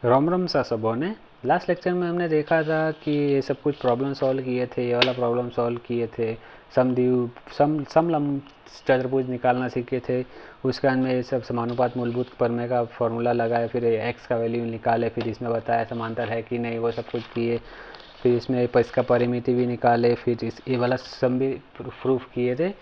रोम रोम सा सबों ने। लास्ट लेक्चर में हमने देखा था कि ये सब कुछ प्रॉब्लम सॉल्व किए थे, ये वाला प्रॉब्लम सॉल्व किए थे, समलंब चतुर्भुज निकालना सीखे थे। उसके बाद में ये सब समानुपात मूलभूत प्रमेय का फॉर्मूला लगाया, फिर एक्स का वैल्यू निकाले, फिर इसमें बताया समांतर है कि नहीं, वो सब कुछ किए। फिर इसमें इसका परिमिति भी निकाले, फिर ये वाला सम भी प्रूफ किए थे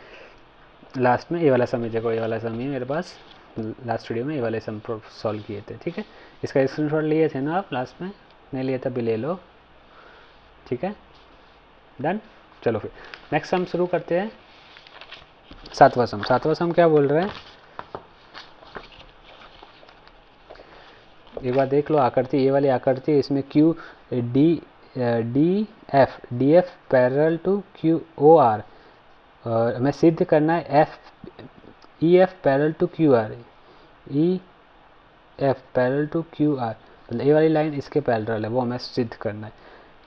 लास्ट में। ये वाला सम, देखो ये वाला सम ही मेरे पास लास्ट वीडियो में ये वाले सम सॉल्व किए थे। ठीक है, इसका स्क्रीनशॉट लिए थे ना आप लास्ट में? नहीं लिए तभी ले लो। ठीक है, डन। चलो फिर नेक्स्ट सम शुरू करते हैं। सातवां सम। सातवां सम क्या बोल रहे हैं, एक बार देख लो आकृति, ये वाली आकृति, इसमें Q D F parallel to Q O R, और हमें सिद्ध करना है F E F parallel to Q R, E F parallel to Q R, मतलब ये वाली लाइन इसके पैरेलल है, वो हमें सिद्ध करना है।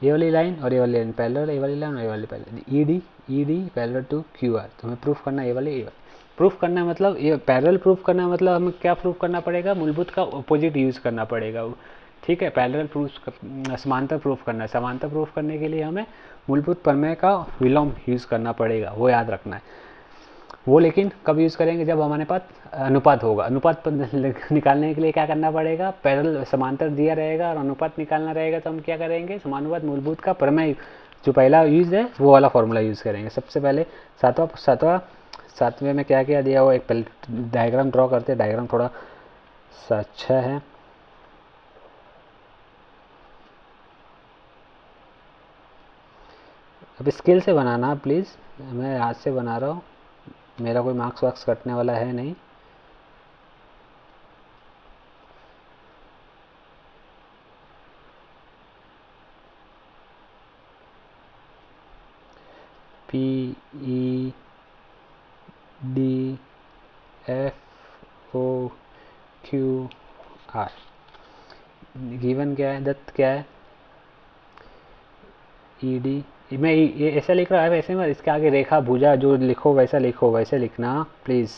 ये वाली लाइन और ये वाली लाइन पैरेलल, ये वाली लाइन और ये वाली parallel, E D parallel to Q R. तो हमें प्रूफ करना है ये वाली प्रूफ करना है, मतलब ये पैरेलल प्रूफ करना है, मतलब हमें क्या प्रूफ करना पड़ेगा, मूलभूत का अपोजिट यूज़ करना पड़ेगा। ठीक है, पैरेलल प्रूफ, समांतर प्रूफ करना है। समांतर प्रूफ करने के लिए हमें मूलभूत प्रमेय का विलोम यूज़ करना पड़ेगा, वो याद रखना है। वो लेकिन कब यूज़ करेंगे, जब हमारे पास अनुपात होगा। अनुपात निकालने के लिए क्या करना पड़ेगा, पैरेलल समांतर दिया रहेगा और अनुपात निकालना रहेगा, तो हम क्या करेंगे, समानुपात मूलभूत का प्रमेय जो पहला यूज़ है वो वाला फॉर्मूला यूज़ करेंगे। सबसे पहले सातवें में क्या क्या दिया हुआ, एक पहले डायग्राम ड्रॉ करते हैं। डायग्राम थोड़ा सा अच्छा है। अब स्केल से बनाना प्लीज़, मैं हाथ से बना रहा हूँ, मेरा कोई मार्क्स वार्क्स कटने वाला है नहीं। P E D F O Q R, given क्या है, दत्त क्या है, ई डी। मैं ये ऐसा लिख रहा है वैसे में, इसके आगे रेखा भुजा जो लिखो वैसा लिखो, वैसे लिखना प्लीज़,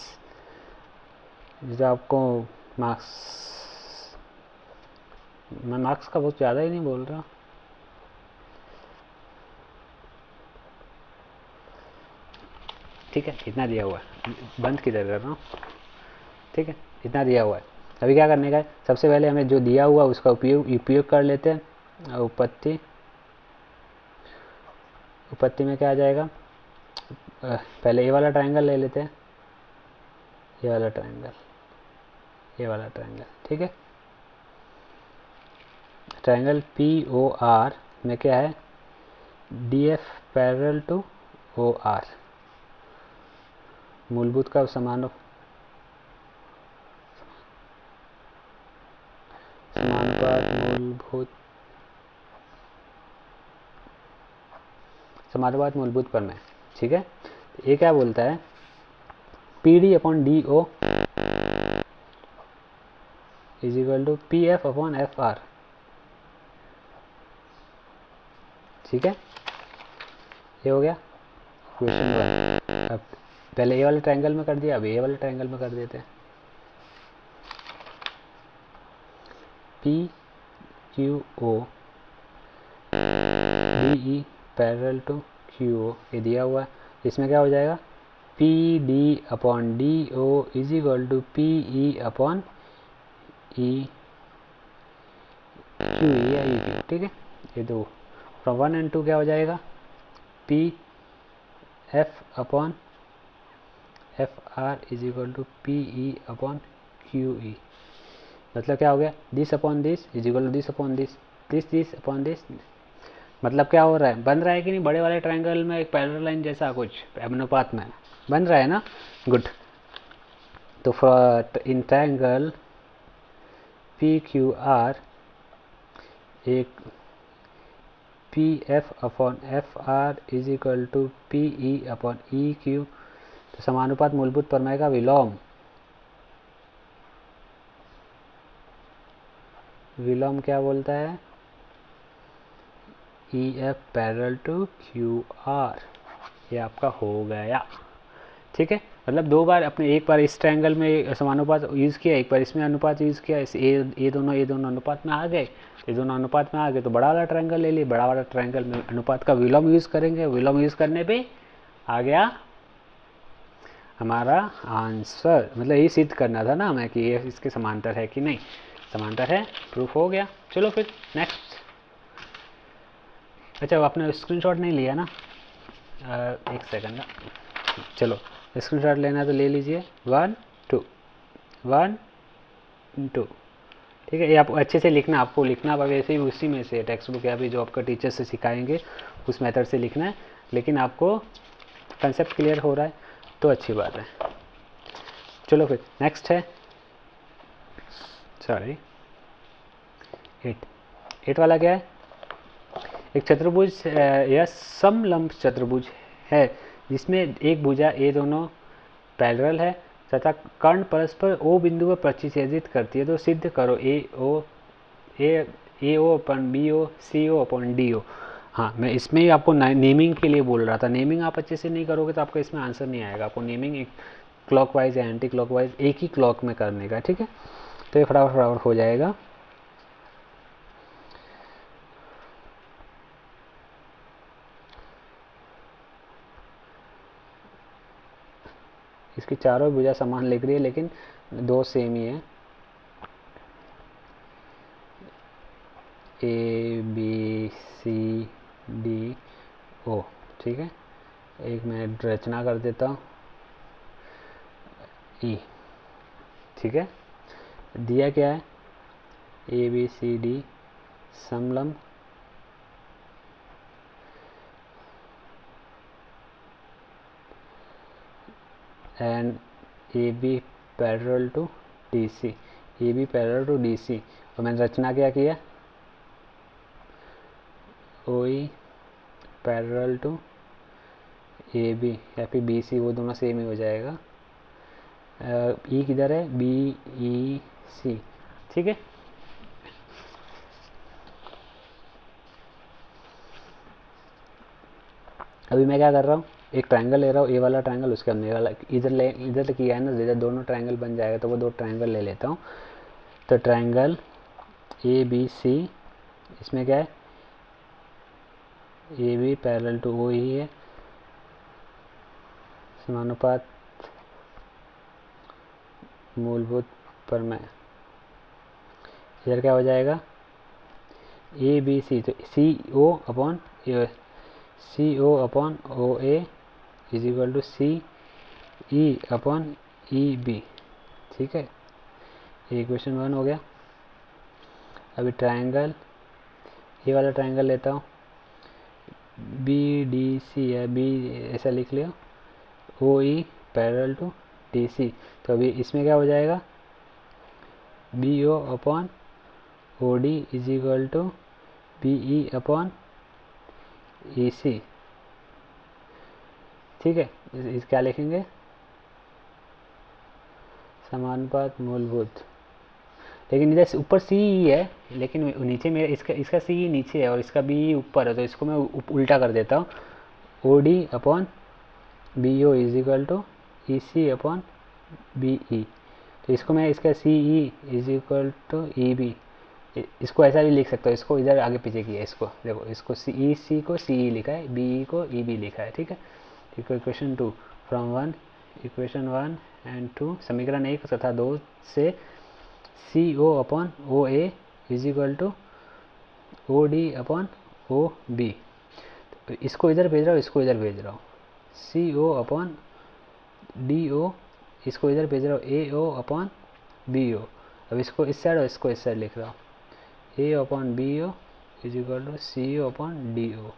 जो आपको मार्क्स, मैं मार्क्स का बहुत ज़्यादा ही नहीं बोल रहा। ठीक है, इतना दिया हुआ है, बंद किधर कर रहा हूँ। ठीक है, इतना दिया हुआ है। अभी क्या करने का है, सबसे पहले हमें जो दिया हुआ उसका उपयोग कर लेते हैं। उपपत्ति, उपपत्ति में क्या आ जाएगा, पहले ये वाला ट्रायंगल ले लेते हैं, ये वाला ट्रायंगल, ये वाला ट्रायंगल। ठीक है, ट्रायंगल पी ओ आर में क्या है, D F parallel to O R, मूलभूत का समानुपात मूलभूत, समानुपात मूलभूत प्रमेय। ठीक है, ये क्या बोलता है, P D upon D O is equal to P F upon F R. ठीक है, ये हो गया क्वेश्चन 1। अब पहले ये वाले ट्रायंगल में कर दिया, अब ये वाले ट्रायंगल में कर देते हैं। P Q O D E parallel to Q O, ये दिया हुआ है। इसमें क्या हो जाएगा, P D upon D O is equal to P E upon E Q E या ई क्यू। ठीक है, ये दो फ्रॉम 1 एंड 2 क्या हो जाएगा, P F upon F R is equal to P E upon Q E. मतलब क्या हो गया, this upon this is equal to this upon this, this upon this. मतलब क्या हो रहा है, बन रहा है कि नहीं, बड़े वाले ट्रायंगल में एक पैरेलल लाइन जैसा कुछ अनुपात में बन रहा है ना। गुड। तो in triangle P Q R एक P F upon F R is equal to P E upon E Q. तो समानुपात मूलभूत प्रमेय का विलोम, विलोम क्या बोलता है, E F parallel to Q R. ये आपका हो गया। ठीक है, मतलब दो बार अपने, एक बार इस ट्रायंगल में समानुपात यूज़ किया, एक बार इसमें अनुपात यूज़ किया, इस ये दोनों अनुपात में आ गए, ये दोनों अनुपात में आ गए तो बड़ा वाला ट्रायंगल ले लिए, बड़ा वाला ट्रायंगल में अनुपात का विलोम यूज़ करेंगे, विलोम यूज़ करने पे आ गया हमारा आंसर। मतलब ये सिद्ध करना था ना हमें कि ये इसके समांतर है कि नहीं, समांतर है, प्रूफ हो गया। चलो फिर नेक्स्ट। अच्छा आपने स्क्रीनशॉट नहीं लिया ना, एक सेकंड ना, चलो स्क्रीनशॉट लेना तो ले लीजिए। 1 2 1 2, ठीक है। ये आप अच्छे से लिखना, आपको लिखना वैसे ही उसी में से टेक्स्ट बुक या फिर जो आपका टीचर से सिखाएंगे उस मेथड से लिखना है, लेकिन आपको कंसेप्ट क्लियर हो रहा है तो अच्छी बात है। चलो फिर नेक्स्ट है, सॉरी 8 वाला क्या है? एक चतुर्भुज या समलंब चतुर्भुज है जिसमें एक भुजा ए दोनों पैरेलल है तथा कर्ण परस्पर ओ बिंदु पर प्रतिच्छेदित करती है, तो सिद्ध करो ए ओ अपन बी ओ सी ओ अपन डी ओ। हाँ, मैं इसमें ही आपको नेमिंग के लिए बोल रहा था। नेमिंग आप अच्छे से नहीं करोगे तो आपका इसमें आंसर नहीं आएगा। आपको नेमिंग एक क्लॉकवाइज या एंटी क्लॉकवाइज एक ही क्लॉक में करने का, ठीक है। तो ये फटाफट हो जाएगा। इसकी चारों भुजा समान लिख रही है लेकिन दो सेम ही है। A B C D O, ठीक है। एक मैं रचना कर देता हूँ, ई, ठीक है। दिया क्या है? ए बी सी डी समलंब and A B parallel to D C, A B parallel to D C. और मैंने रचना क्या किया? O E parallel to A B या फिर बी सी, वो दोनों सेम ही हो जाएगा। ई किधर है? बी ई सी, ठीक है। अभी मैं क्या कर रहा हूँ, एक ट्रायंगल ले रहा हूँ, ए वाला ट्रायंगल, उसके अंदर वाला इधर किया है ना, इधर दोनों ट्रायंगल बन जाएगा, तो वो दो ट्रायंगल ले लेता हूँ। तो ट्रायंगल ए बी सी, इसमें क्या है? A B parallel to O ही है, समानुपात मूलभूत प्रमेय। इधर क्या हो जाएगा? ए बी सी, तो C O upon O A is equal to C E upon E B, ठीक है। ये इक्वेशन 1 हो गया। अभी ट्रायंगल, ये वाला ट्रायंगल लेता हूँ, बी डी सी है, बी ऐसा लिख लिया, O E parallel to D C. तो अभी इसमें क्या हो जाएगा? B O upon O D is equal to B E upon E C, ठीक है। इस क्या लिखेंगे? समानुपात मूलभूत, लेकिन इधर ऊपर सी ई है, लेकिन नीचे में इसका सी ई नीचे है और इसका बी ई ऊपर है, तो इसको मैं उल्टा कर देता हूँ। O D upon B O is equal to E C upon B E. तो इसको मैं, इसका C E is equal to E B, इसको ऐसा भी लिख सकता हूँ, इसको इधर आगे पीछे किया, इसको देखो, इसको सी ई को सी ई लिखा है, बी ई को ई बी लिखा है, ठीक है। इक्वेशन 2 फ्रॉम 1, इक्वेशन 1 एंड 2, समीकरण 1 तथा 2 से C O upon O A is equal to O D upon O B. इसको इधर भेज रहा हूँ, इसको इधर भेज रहा हूँ, सी ओ अपॉन डी ओ, इसको इधर भेज रहा हूँ, ए ओ अपॉन बी ओ। अब इसको इस साइड और इसको इस साइड लिख रहा हूँ, A upon B O is equal to C O upon D O.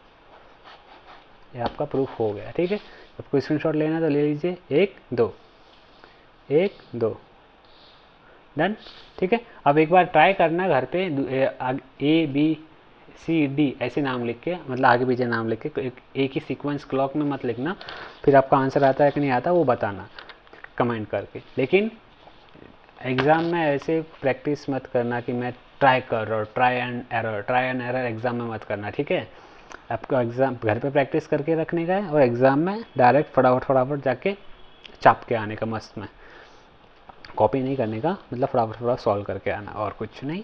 ये आपका प्रूफ हो गया, ठीक है। आपको स्क्रीनशॉट लेना तो ले लीजिए, 1 2 1 2, डन, ठीक है। अब एक बार ट्राई करना घर पे, ए बी सी डी ऐसे नाम लिख के, मतलब आगे पीछे नाम लिख के, एक ही सीक्वेंस क्लॉक में मत लिखना, फिर आपका आंसर आता है कि नहीं आता वो बताना कमेंट करके। लेकिन एग्ज़ाम में ऐसे प्रैक्टिस मत करना कि मैं ट्राई कर रहा हूँ, ट्राई एंड एरर एग्ज़ाम में मत करना, ठीक है। आपको एग्ज़ाम घर पे प्रैक्टिस करके रखने का है और एग्ज़ाम में डायरेक्ट फटाफट जाके चाप के आने का मस्त में, कॉपी नहीं करने का, मतलब फटाफट सॉल्व करके आना और कुछ नहीं।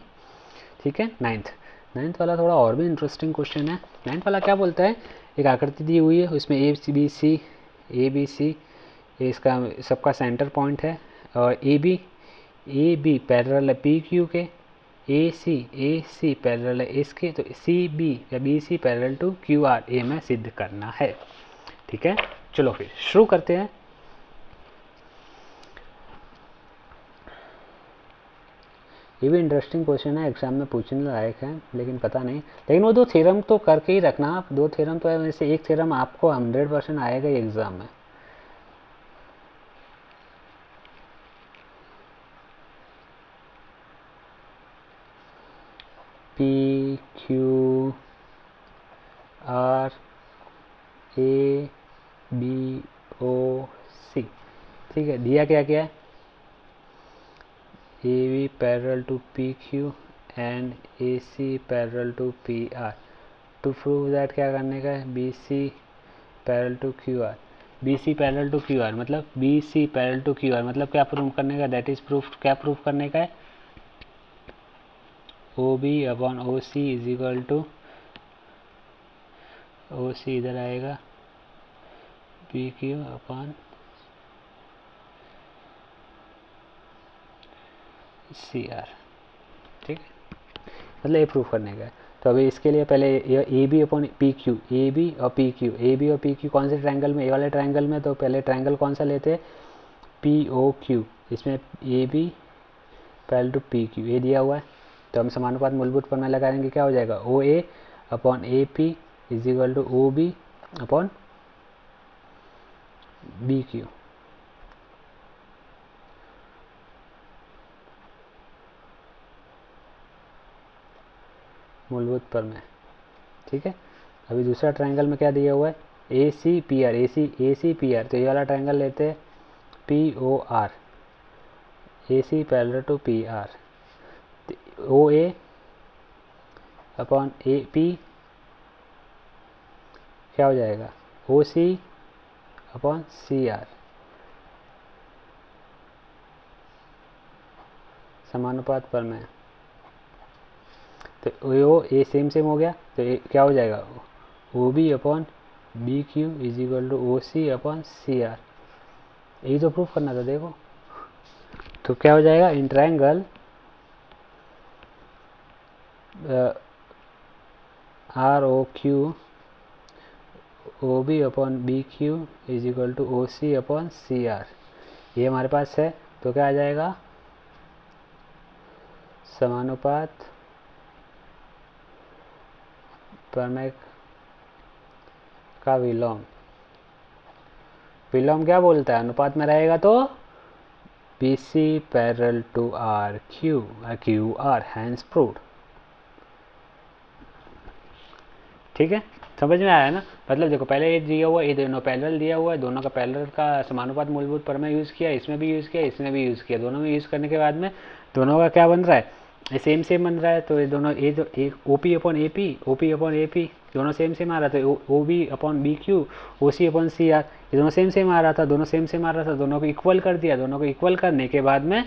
ठीक है। नाइन्थ वाला थोड़ा और भी इंटरेस्टिंग क्वेश्चन है। नाइन्थ वाला क्या बोलता है, एक आकृति दी हुई है, उसमें ए बी सी इसका सबका सेंटर पॉइंट है, और ए बी पैरेलल है पी क्यू के, ए सी पैरेलल है इसके, तो सी बी या B C parallel to Q R, ये हमें सिद्ध करना है। ठीक है, चलो फिर शुरू करते हैं। ये भी इंटरेस्टिंग क्वेश्चन है, एग्जाम में पूछने लायक है, लेकिन पता नहीं, लेकिन वो 2 थ्योरम तो करके ही रखना आप। 2 थ्योरम तो है, वैसे एक थ्योरम आपको 100% आएगा ही एग्जाम में। P Q R A B O C, ठीक है। दिया क्या क्या है, A B parallel to P Q and A C parallel to P R. To prove that क्या करने का है, B C parallel to Q R. B C parallel to Q R मतलब B C parallel to Q R मतलब क्या prove करने का, that is proof, क्या प्रूफ करने का है, O B upon O C is equal to, O C इधर आएगा, P Q upon C R. ठीक है, मतलब ये प्रूफ करने का है। तो अभी इसके लिए पहले A B upon P Q, A B और पी क्यू कौन से ट्रायंगल में, ए वाले ट्रायंगल में, तो पहले ट्रायंगल कौन सा लेते हैं, पी ओ क्यू, इसमें A B parallel to P Q, ये दिया हुआ है, तो हम समानुपात मूलभूत प्रमेय लगाएंगे, क्या हो जाएगा, O A upon A P is equal to O B upon B Q. मूलभूत प्रमेय। ठीक है, अभी दूसरा ट्रायंगल में क्या दिया हुआ है, A C P R, A C P R, तो ये वाला ट्रायंगल लेते हैं P O R, A C parallel to P R, O A upon A P क्या हो जाएगा, ओ सी अपॉन सी आर, समानुपात प्रमेय। तो ओ ए सेम हो गया, तो ये क्या हो जाएगा, O B upon B Q is equal to O C upon C R, यही तो प्रूफ करना था। देखो तो क्या हो जाएगा, in triangle R O Q O B upon B Q is equal to O C upon C R, ये हमारे पास है। तो क्या आ जाएगा, समानुपात प्रमेय का विलोम। विलोम क्या बोलता है, अनुपात में रहेगा तो B C parallel to R Q R, hence proved. ठीक है, समझ में आया ना, मतलब देखो पहले ये दिया हुआ, ये दोनों पैरेलल दिया हुआ है, दोनों का पैरेलल का समानुपात मूलभूत प्रमेय यूज़ किया, इसमें भी यूज़ किया, इसमें भी यूज़ किया, दोनों में यूज़ करने के बाद में दोनों का क्या बन रहा है, ये सेम बन रहा है। तो ये दोनों, ये जो एक O P upon A P दोनों सेम आ रहा था, O B upon B Q, O C upon C R, ये दोनों सेम आ रहा था, दोनों सेम आ रहा था, दोनों को इक्वल कर दिया, दोनों को इक्वल करने के बाद में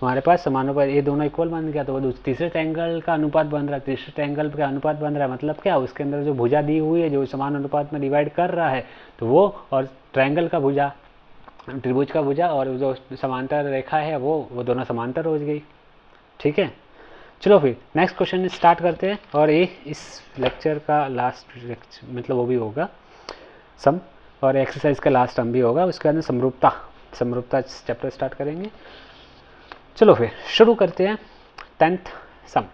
हमारे पास समानुपात, ये दोनों इक्वल बन गया, तो वो तीसरे ट्रायंगल का अनुपात बन रहा है, तीसरे ट्रायंगल का अनुपात बन रहा है, मतलब क्या, उसके अंदर जो भुजा दी हुई है जो समान अनुपात में डिवाइड कर रहा है, तो वो और ट्रायंगल का भुजा, त्रिभुज का भुजा और जो समांतर रेखा है वो दोनों समांतर हो गई। ठीक है, चलो फिर नेक्स्ट क्वेश्चन स्टार्ट करते हैं, और ये इस लेक्चर का लास्ट मतलब वो भी होगा सम, और एक्सरसाइज का लास्ट टर्म भी होगा, उसके बाद में समरूपता चैप्टर स्टार्ट करेंगे। चलो फिर शुरू करते हैं 10th सम।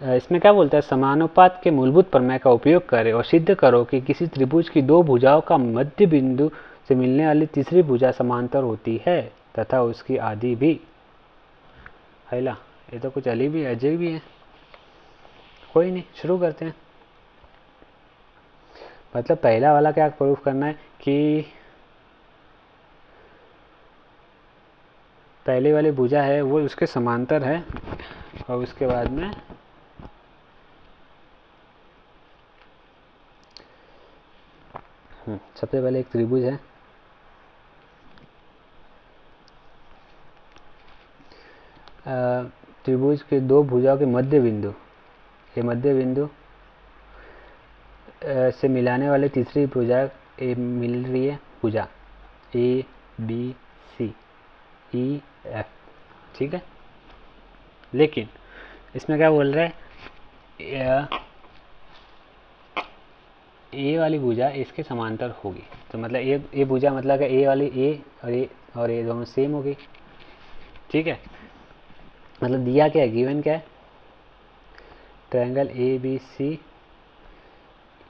इसमें क्या बोलता है, समानुपात के मूलभूत प्रमेय का उपयोग करें और सिद्ध करो कि किसी त्रिभुज की 2 भुजाओं का मध्य बिंदु से मिलने वाली तीसरी भुजा समांतर होती है तथा उसकी आदि भी। हैला, ये तो कुछ अली भी अजय भी है, कोई नहीं, शुरू करते हैं। मतलब पहला वाला क्या प्रूफ करना है कि पहले वाली भुजा है वो उसके समांतर है, और उसके बाद में सबसे पहले एक त्रिभुज है, त्रिभुज के दो भुजाओं के मध्य बिंदु, ये मध्य बिंदु से मिलाने वाले तीसरी भुजा मिल रही है भुजा ए बी सी ई एफ, ठीक है। लेकिन इसमें क्या बोल रहा है, ए वाली भुजा इसके समांतर होगी, तो मतलब ए भुजा मतलब ए वाली ए और ए दोनों सेम होगी, ठीक है। मतलब दिया क्या है, गिवन क्या है, triangle A B C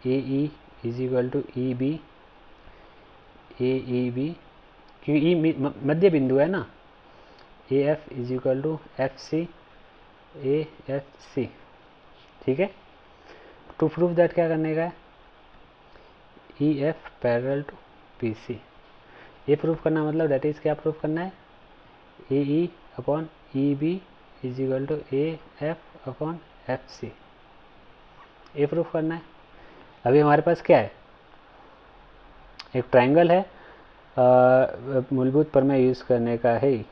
A E is equal to E B A B, क्योंकि ई मध्य बिंदु है ना, A F is equal to F C A F C, ठीक है। टू प्रूफ दैट क्या करने का है, E F parallel to P C, ये प्रूफ करना, मतलब दैट इज क्या प्रूफ करना है, A E upon E B is equal to A F upon F C, ये प्रूफ करना है। अभी हमारे पास क्या है, एक ट्रायंगल है, मूलभूत प्रमेय यूज करने का है,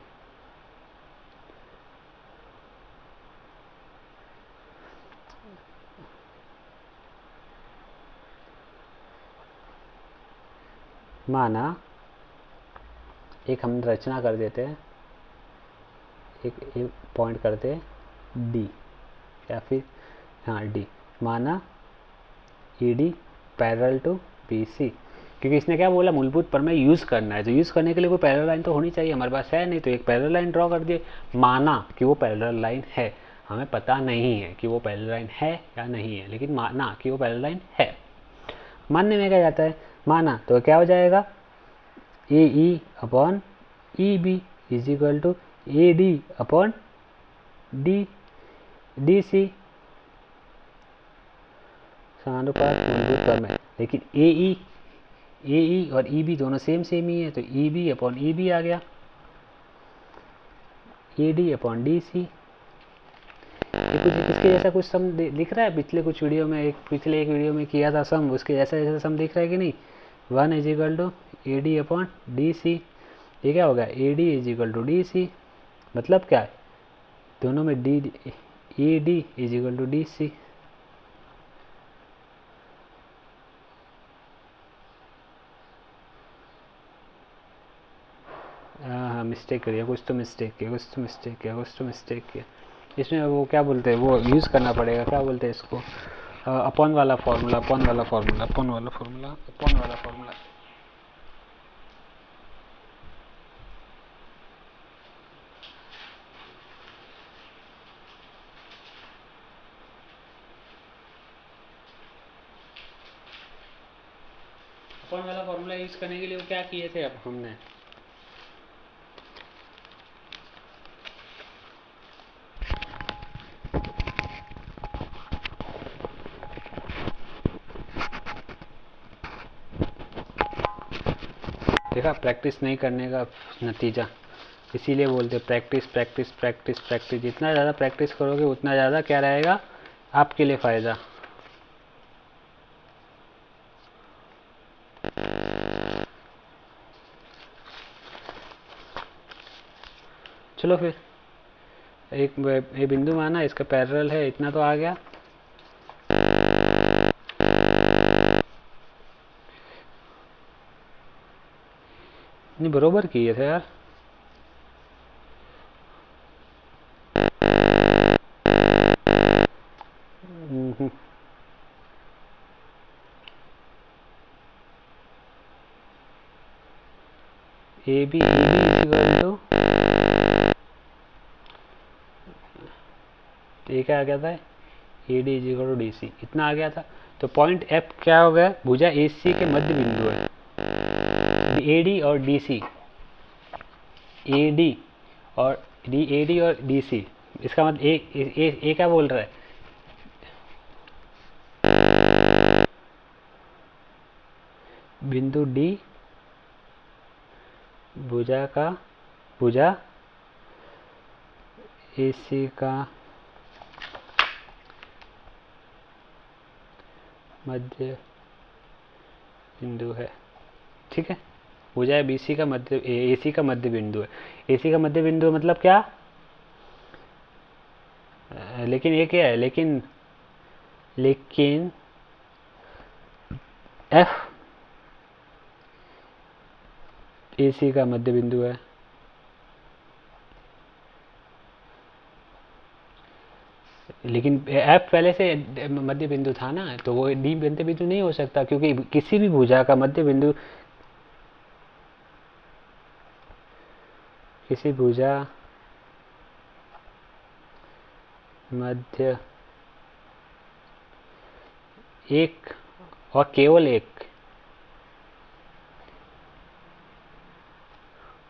माना एक हम रचना कर देते हैं, एक पॉइंट करते हैं डी, या फिर हाँ डी, माना E D parallel to B C, क्योंकि इसने क्या बोला, मूलभूत प्रमेय यूज करना है, तो यूज करने के लिए कोई पैरेलल लाइन तो होनी चाहिए, हमारे पास है नहीं, तो एक पैरेलल लाइन ड्रॉ कर दिए। माना कि वो पैरेलल लाइन है, हमें पता नहीं है कि वो पैरेलल लाइन है या नहीं है, लेकिन माना कि वो पैरेलल लाइन है। मानने में क्या जाता है, माना तो क्या हो जाएगा, A E upon E B is equal to A D upon D D C, समानुपात मूलभूत प्रमेय। लेकिन ए ई और ई बी दोनों सेम ही है, तो E B upon E B आ गया, A D upon D C. ये कुछ इसके जैसा कुछ सम दिख रहा है, पिछले एक वीडियो में किया था सम, उसके जैसा सम दिख रहा है कि नहीं, 1 is equal to A D upon D C, ये क्या होगा, A D is equal to D C, मतलब क्या है, दोनों में D, A D is equal to D C. हाँ मिस्टेक करिए, कुछ तो मिस्टेक किया। इसमें वो क्या बोलते हैं, वो यूज़ करना पड़ेगा, क्या बोलते हैं इसको, अपॉन वाला फॉर्मूला। अपॉन वाला फॉर्मूला यूज़ करने के लिए वो क्या किए थे अब हमने, देखा, प्रैक्टिस नहीं करने का नतीजा, इसीलिए बोलते प्रैक्टिस। जितना ज़्यादा प्रैक्टिस करोगे उतना ज़्यादा क्या रहेगा आपके लिए फ़ायदा। चलो फिर एक ये बिंदु माना, इसका पैरेलल है, इतना तो आ गया। नहीं बरोबर किए थे यार, ए बी इक्वल टू, ये क्या आ गया था, A D is equal to D C, इतना आ गया था। तो पॉइंट एफ क्या हो गया, भुजा ए सी के मध्य बिंदु है, ए डी और डी सी, ए डी और डी सी, इसका मतलब ए क्या बोल रहा है, बिंदु डी भुजा ए सी का मध्य बिंदु है, ठीक है। भुजा बी सी का मध्य, ए सी का मध्य बिंदु है। ए सी का मध्य बिंदु मतलब क्या, लेकिन ये क्या है, लेकिन एफ ए सी का मध्य बिंदु है। लेकिन एफ पहले से मध्य बिंदु था ना, तो वो डी मध्य बिंदु नहीं हो सकता, क्योंकि किसी भी भुजा का मध्य बिंदु, किसी भुजा मध्य एक और केवल एक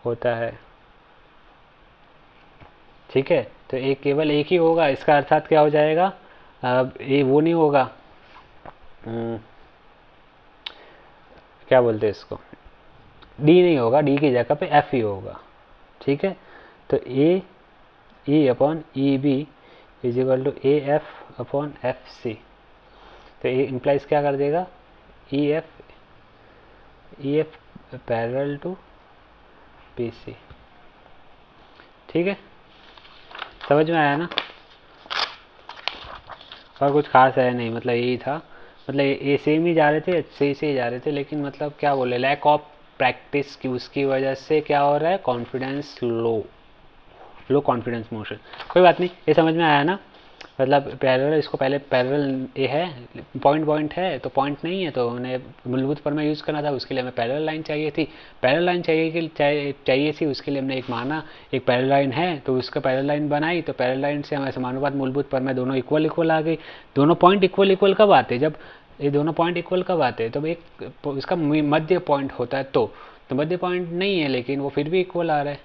होता है। ठीक है, तो एक केवल एक ही होगा, इसका अर्थात क्या हो जाएगा, अब ये वो नहीं होगा, क्या बोलते हैं इसको, डी नहीं होगा, डी की जगह पे एफ ही होगा। ठीक है, तो A upon E B is equal to A F upon F C. तो ये इम्प्लाइज क्या कर देगा, E F parallel to B C. ठीक है, समझ में आया ना। और कुछ खास है नहीं, मतलब यही था, मतलब ये सेम ही जा रहे थे, सही से ही जा रहे थे, लेकिन मतलब क्या बोले, लैक ऑफ प्रैक्टिस की उसकी वजह से क्या हो रहा है, कॉन्फिडेंस लो कॉन्फिडेंस मोशन। कोई बात नहीं, ये समझ में आया ना। मतलब पैरेलल, इसको पहले पैरेलल ये है, पॉइंट है, तो पॉइंट नहीं है, तो उन्हें मूलभूत प्रमेय यूज़ करना था, उसके लिए हमें पैरेलल लाइन चाहिए थी। पैरेलल लाइन चाहिए थी, उसके लिए हमने एक माना एक पैरेलल लाइन है, तो उसका पैरेलल लाइन बनाई, तो पैरेलल लाइन से हमारे समानुपात मूलभूत प्रमेय दोनों इक्वल आ गई। दोनों पॉइंट इक्वल कब आते, जब ये दोनों पॉइंट इक्वल कब आते हैं, तो एक इसका मध्य पॉइंट होता है, तो मध्य पॉइंट नहीं है, लेकिन वो फिर भी इक्वल आ रहा है,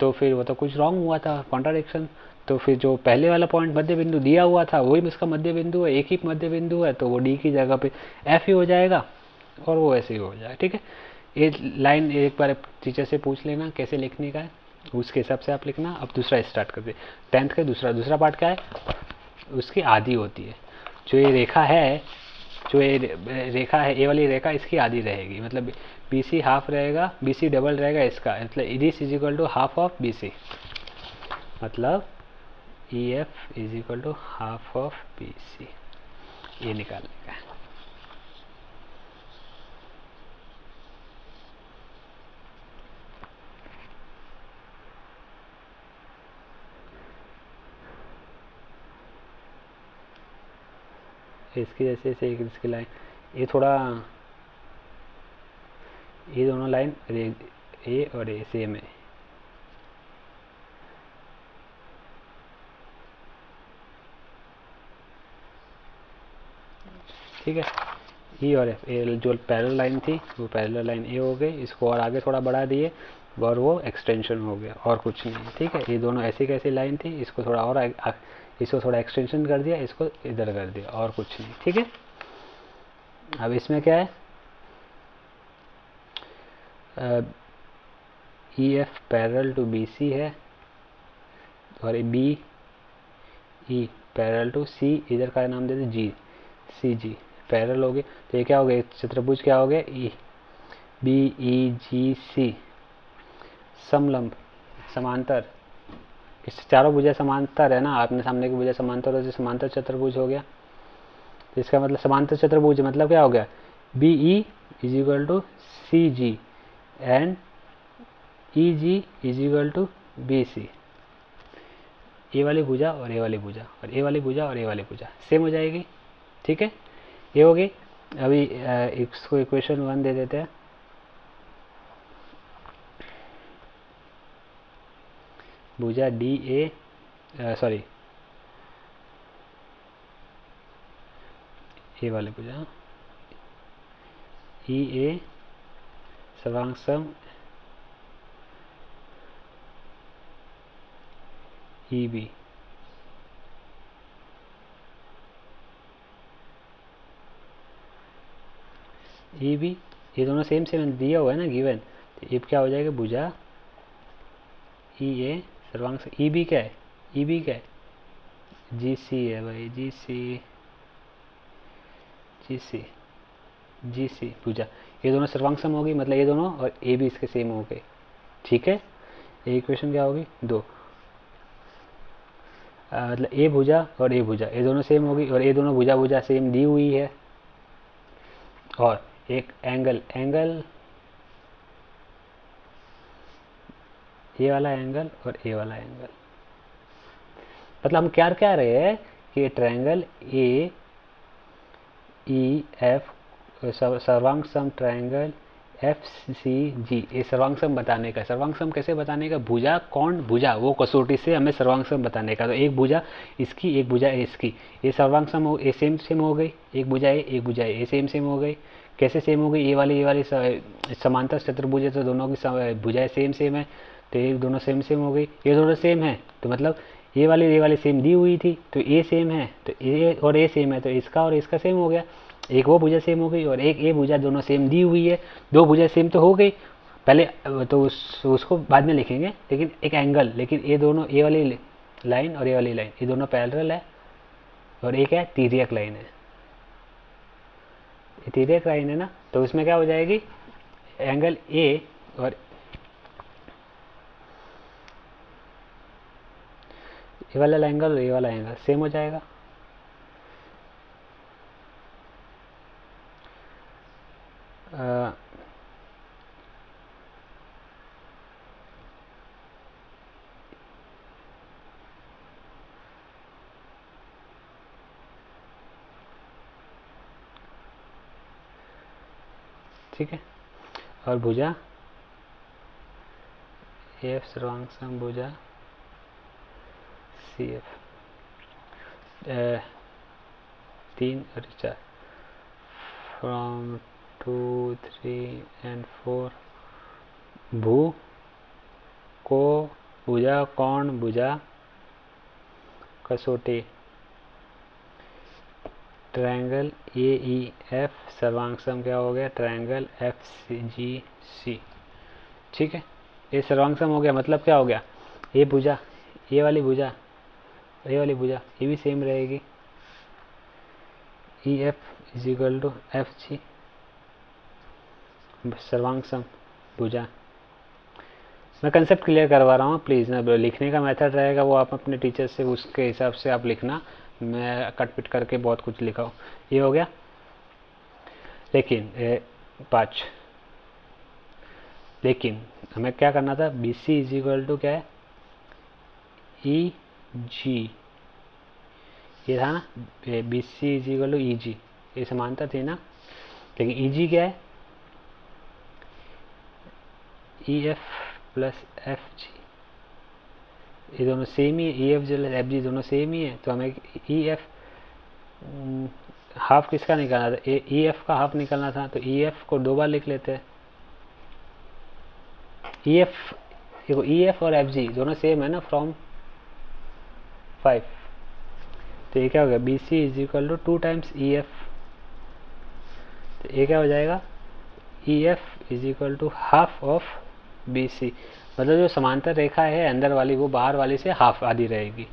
तो फिर वो तो कुछ रॉन्ग हुआ था, कॉन्ट्राडिक्शन। तो फिर जो पहले वाला पॉइंट मध्य बिंदु दिया हुआ था वही इसका मध्य बिंदु है, एक ही मध्य बिंदु है, तो वो डी की जगह पे एफ ही हो जाएगा और वो ऐसे ही हो जाएगा। ठीक है, ये लाइन एक बार टीचर से पूछ लेना कैसे लिखने का है, उसके हिसाब से आप लिखना। अब दूसरा स्टार्ट कर दे, 10th का दूसरा पार्ट क्या है, उसकी आधी होती है। जो ये रेखा है, ये वाली रेखा इसकी आधी रहेगी, मतलब बी सी हाफ रहेगा, बी सी डबल रहेगा इसका, मतलब this is equal to half of B C, मतलब E F is equal to half of B C, ये निकालने का है। इसकी जैसे से एक इसकी लाइन, ये थोड़ा, ये दोनों लाइन ए और ए सेम है। ठीक है, ई और एफ, ए जो पैरेलल लाइन थी वो पैरेलल लाइन ए हो गई, इसको और आगे थोड़ा बढ़ा दिए और वो एक्सटेंशन हो गया, और कुछ नहीं। ठीक है, ये दोनों ऐसी कैसी लाइन थी, इसको थोड़ा और इसको थोड़ा एक्सटेंशन कर दिया, इसको इधर कर दिया, और कुछ नहीं। ठीक है, अब इसमें क्या है, E F parallel to B C है, और B E parallel to C, इधर का नाम देते जी, सी जी पैरेलल हो गए, तो ये क्या हो गया, चतुर्भुज क्या हो गया, ई बी ई जी सी समलंब समांतर, इस चारों भुजा समांतर है ना, आपने सामने की भुजा समांतर हो तो समांतर चतुर्भुज हो गया। तो इसका मतलब समांतर चतुर्भुज मतलब क्या हो गया, B E is equal to C G and E G is equal to B C. A वाली भुजा और ए वाली भुजा और ए वाली भुजा और ए वाली भुजा सेम हो जाएगी। ठीक है, ये हो गई। अभी इसको इक्वेशन 1 दे देते हैं, भुजा डी ए, सॉरी ए वाले भुजा ई ए सर्वांग ई बी, ई बी, ये दोनों सेम दिया हुआ है ना गिवन, तो ये क्या हो जाएगा, भुजा ई ए सर्वांग, ई बी क्या है, ई बी क्या है, जी सी है भाई, जी सी भुजा, ये दोनों सर्वांग होगी, मतलब ये दोनों और ए बी इसके सेम हो गए। ठीक है, ये इक्वेशन क्या होगी, 2। मतलब ए भुजा और ए भुजा ये दोनों सेम होगी, और ये दोनों भुजा भुजा सेम दी हुई है, और एक एंगल ये वाला एंगल और ये वाला एंगल, मतलब हम क्या कह रहे हैं कि ट्रायंगल ए ई एफ सर्वांग सम ट्रायंगल एफ सी जी, ये सर्वांग सम बताने का। सर्वांग सम कैसे बताने का? भुजा कौन भुजा वो कसौटी से हमें सर्वांग सम बताने का। तो एक भुजा इसकी एक भुजा इसकी, ये सर्वांग सम हो, ये सेम सेम हो गई, एक भुजा है एक भुजा है, ये सेम सेम हो गई। कैसे सेम हो गई? ये वाली समांतर चतुर्भुज है तो दोनों की भुजाएं सेम सेम है, तो ये दोनों सेम सेम हो गई। ये दोनों सेम है तो मतलब ये वाली सेम दी हुई थी, तो ये सेम है तो ये और ये सेम है, तो इसका और इसका सेम हो गया। एक वो भुजा सेम हो गई और एक ये भुजा, दोनों सेम दी हुई है, दो भुजा सेम तो हो गई पहले, तो उसको बाद में लिखेंगे। लेकिन एक एंगल, लेकिन ये दोनों, ये वाली लाइन और ये वाली लाइन, ये दोनों पैरेलल है, और एक है तिर्यक लाइन है, ये तिर्यक लाइन है ना, तो इसमें क्या हो जाएगी? एंगल ए और ये वाला एंगल और ये वाला एंगल सेम हो जाएगा। ठीक है, और भुजा एफ सर्वांग सम भुजा सी एफ 3 और 4 फ्रॉम 2 3 and 4 भू को भुजा कौन भुजा कसौटी ट्रायंगल ए ई एफ सर्वांग सम क्या हो गया? ट्रायंगल एफ सी जी सी। ठीक है, ये सर्वांग सम हो गया, मतलब क्या हो गया? ये भुजा, ये वाली भुजा, ये वाली भुजा ये भी सेम रहेगी, E F is equal to F G सर्वांग सम भुजा। मैं कंसेप्ट क्लियर करवा रहा हूँ, प्लीज़ ना, लिखने का मेथड रहेगा वो आप अपने टीचर से उसके हिसाब से आप लिखना, मैं कट पिट करके बहुत कुछ लिखा हूँ। ये हो गया। लेकिन 5, लेकिन हमें क्या करना था? B C is equal to क्या है? ई जी, ये था ना, B C is equal to E G, ये समानता थी ना। लेकिन ई जी क्या है? E F plus F G, ये दोनों सेम ही है, ई एफ जो एफ जी दोनों सेम ही है, तो हमें ई एफ हाफ किसका निकालना था? ई एफ का हाफ निकालना था, तो ई एफ को 2 बार लिख लेते हैं। ई एफ, देखो ई एफ और एफ जी दोनों सेम है ना, फ्रॉम 5, तो ये क्या हो गया? B C is equal to 2 times E F, तो ये क्या हो जाएगा? E F is equal to half of B C, मतलब जो समांतर रेखा है अंदर वाली वो बाहर वाली से हाफ आधी रहेगी।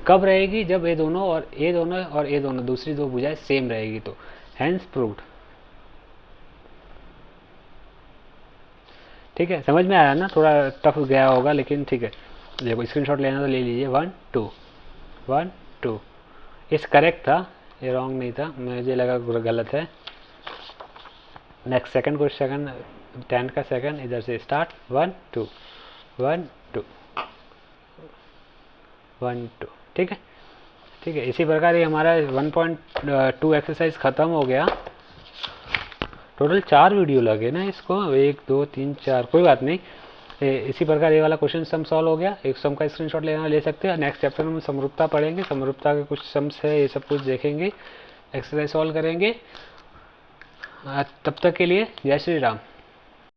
कब रहेगी? जब ये दोनों और ये दोनों और ये दोनों दूसरी दो भुजाएं सेम रहेगी, तो हैंस प्रूव्ड। ठीक है, समझ में आया ना? थोड़ा टफ गया होगा लेकिन ठीक है, देखो स्क्रीनशॉट लेना तो ले लीजिए। 1 2 1 2, इस करेक्ट था, ये रॉन्ग नहीं था, मुझे लगा गलत है। नेक्स्ट सेकंड क्वेश्चन, 10 का सेकंड इधर से स्टार्ट। 1 2 1 2 1 2, ठीक है। ठीक है, इसी प्रकार ये हमारा 1.2 एक्सरसाइज ख़त्म हो गया। टोटल 4 वीडियो लगे ना इसको, 1 2 3 4, कोई बात नहीं। इसी प्रकार ये वाला क्वेश्चन सम सॉल्व हो गया। एक सम का स्क्रीनशॉट लेना ले सकते हैं। नेक्स्ट चैप्टर में समरूपता पढ़ेंगे, समरूपता के कुछ सम्स है, ये सब कुछ देखेंगे, एक्सरसाइज सॉल्व करेंगे। तब तक के लिए जय श्री राम।